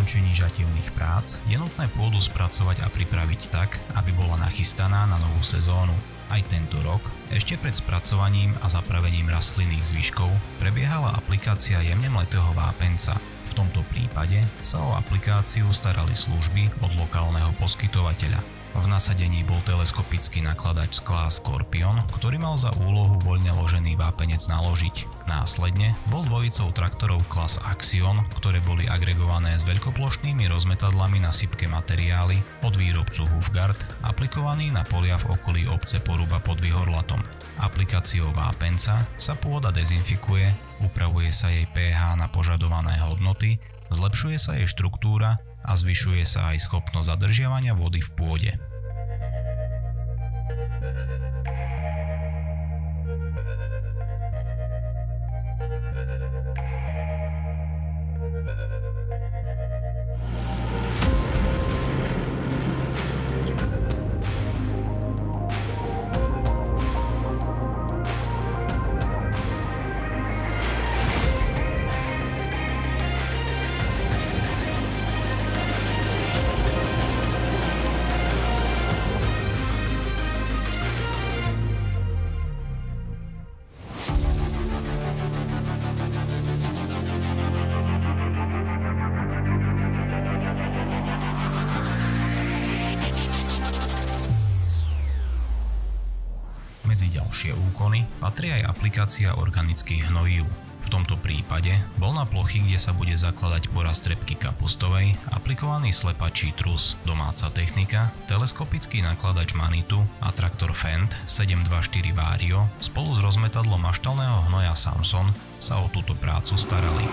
ukončení žativných prác je nutné pôdu spracovať a pripraviť tak, aby bola nachystaná na novú sezónu. Aj tento rok, ešte pred spracovaním a zapravením rastlinných zvyškov, prebiehala aplikácia jemne mletého vápenca. V tomto prípade sa o aplikáciu starali služby od lokálneho poskytovateľa. V nasadení bol teleskopický nakladač skla Scorpion, ktorý mal za úlohu voľne ložený vápenec naložiť. Následne bol dvojicou traktorov klas Axion, ktoré boli agregované s veľkoplošnými rozmetadlami na sypké materiály od výrobcu Hufgard, aplikovaný na polia v okolí obce Poruba pod Vyhorlatom. Aplikáciou vápenca sa pôda dezinfikuje, upravuje sa jej pH na požadované hodnoty, zlepšuje sa jej štruktúra a zvyšuje sa aj schopnosť zadržiavania vody v pôde. Medzi ďalšie úkony patrí aj aplikácia organických hnojív. V tomto prípade bol na plochy, kde sa bude zakladať porast repky kapustovej, aplikovaný slepačí trus, domáca technika, teleskopický nakladač Manitou a traktor Fendt 724 Vario spolu s rozmetadlom maštalného hnoja Samson sa o túto prácu starali.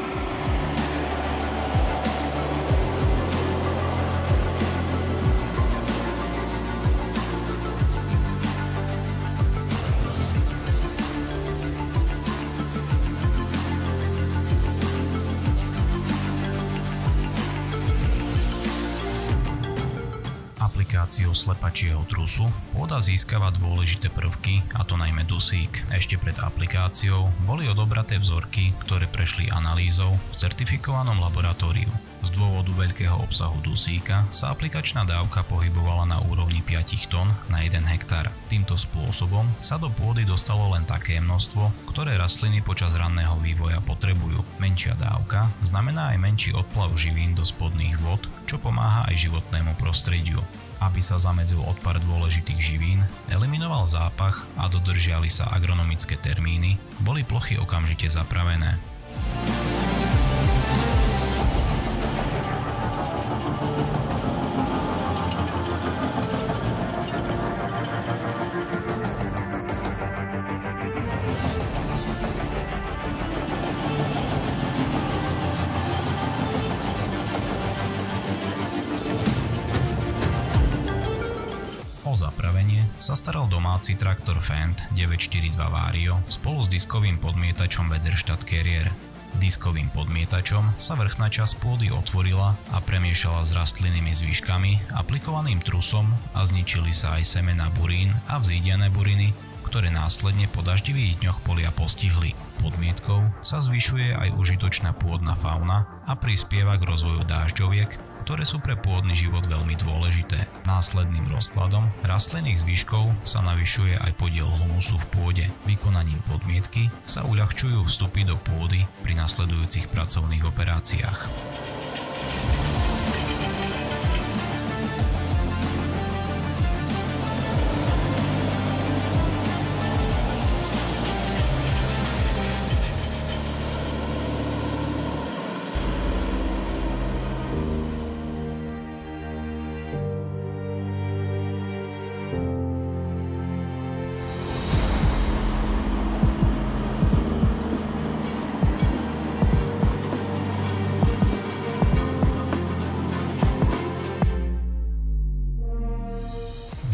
Aplikáciou slepačieho trusu pôda získava dôležité prvky, a to najmä dusík. Ešte pred aplikáciou boli odobraté vzorky, ktoré prešli analýzou v certifikovanom laboratóriu. Z dôvodu veľkého obsahu dusíka sa aplikačná dávka pohybovala na úrovni 5 tón na 1 hektár. Týmto spôsobom sa do pôdy dostalo len také množstvo, ktoré rastliny počas ranného vývoja potrebujú. Menšia dávka znamená aj menší odplav živín do spodných vôd, čo pomáha aj životnému prostrediu. Aby sa zamedzil odpar dôležitých živín, eliminoval zápach a dodržiali sa agronomické termíny, boli plochy okamžite zapravené. Zapravenie sa staral domáci traktor Fendt 942 Vario spolu s diskovým podmietačom Wetterstadt Carrier. Diskovým podmietačom sa vrchná časť pôdy otvorila a premiešala s rastlinnými zvyškami, aplikovaným trusom a zničili sa aj semená burín a vzídené buriny, ktoré následne po daždivých dňoch polia postihli. Podmietkou sa zvyšuje aj užitočná pôdna fauna a prispieva k rozvoju dážďoviek, ktoré sú pre pôdny život veľmi dôležité. Následným rozkladom rastlinných zvyškov sa navyšuje aj podiel humusu v pôde. Vykonaním podmietky sa uľahčujú vstupy do pôdy pri nasledujúcich pracovných operáciách.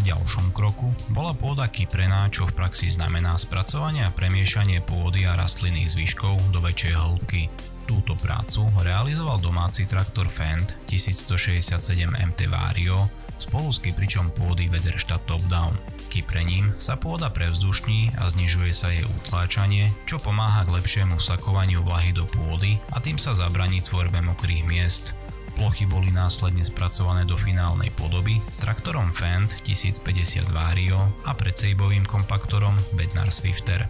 V ďalšom kroku bola pôda kyprená, čo v praxi znamená spracovanie a premiešanie pôdy a rastlinných zvyškov do väčšej hĺbky. Túto prácu realizoval domáci traktor Fendt 1167 MT Vario spolu s kypričom pôdy Wetterstadt Topdown. Kyprením sa pôda prevzdušní a znižuje sa jej utláčanie, čo pomáha k lepšiemu vsakovaniu vlahy do pôdy a tým sa zabraní tvorbe mokrých miest. Plochy boli následne spracované do finálnej podoby traktorom Fendt 1050 Vario a predsejbovým kompaktorom Bednar Swifter.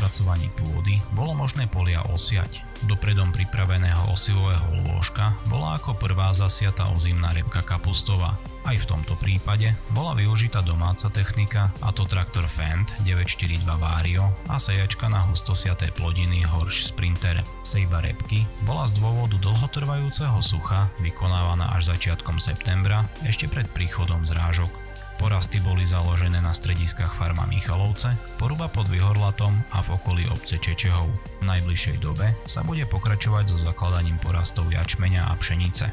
spracovaní pôdy bolo možné polia osiať. Do predom pripraveného osivového lôžka bola ako prvá zasiatá ozimná repka kapustová. Aj v tomto prípade bola využitá domáca technika, a to traktor Fendt 942 Vario a sejačka na hustosiaté plodiny Horsch Sprinter. Sejba repky bola z dôvodu dlhotrvajúceho sucha vykonávaná až začiatkom septembra, ešte pred príchodom zrážok. Porasty boli založené na strediskách farma Michalovce, Poruba pod Vyhorlatom a v okolí obce Čečehov. V najbližšej dobe sa bude pokračovať so zakladaním porastov jačmeňa a pšenice.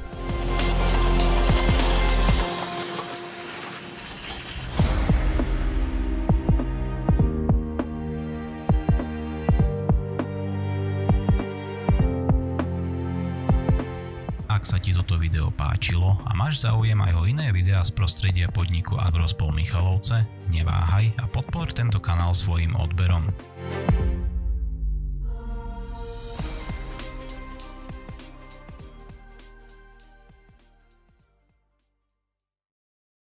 Ak sa ti toto video páčilo a máš záujem aj o iné videá z prostredia podniku Agrospol Michalovce, neváhaj a podpor tento kanál svojim odberom.